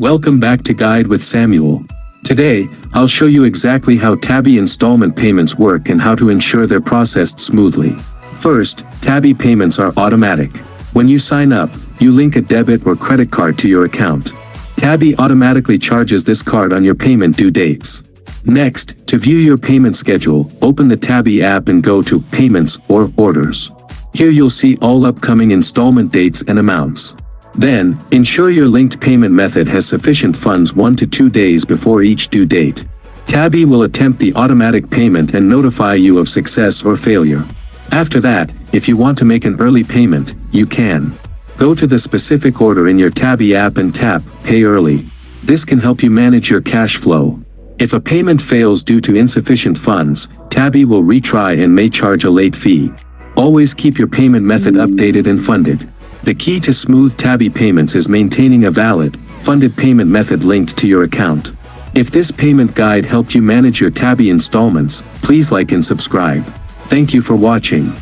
Welcome back to Guide with Samuel. Today, I'll show you exactly how Tabby installment payments work and how to ensure they're processed smoothly. First, Tabby payments are automatic. When you sign up, you link a debit or credit card to your account. Tabby automatically charges this card on your payment due dates. Next, to view your payment schedule, open the Tabby app and go to Payments or Orders. Here you'll see all upcoming installment dates and amounts. Then, ensure your linked payment method has sufficient funds 1 to 2 days before each due date. Tabby will attempt the automatic payment and notify you of success or failure. After that, if you want to make an early payment, you can. Go to the specific order in your Tabby app and tap Pay Early. This can help you manage your cash flow. If a payment fails due to insufficient funds, Tabby will retry and may charge a late fee. Always keep your payment method updated and funded. The key to smooth Tabby payments is maintaining a valid, funded payment method linked to your account. If this payment guide helped you manage your Tabby installments, please like and subscribe. Thank you for watching.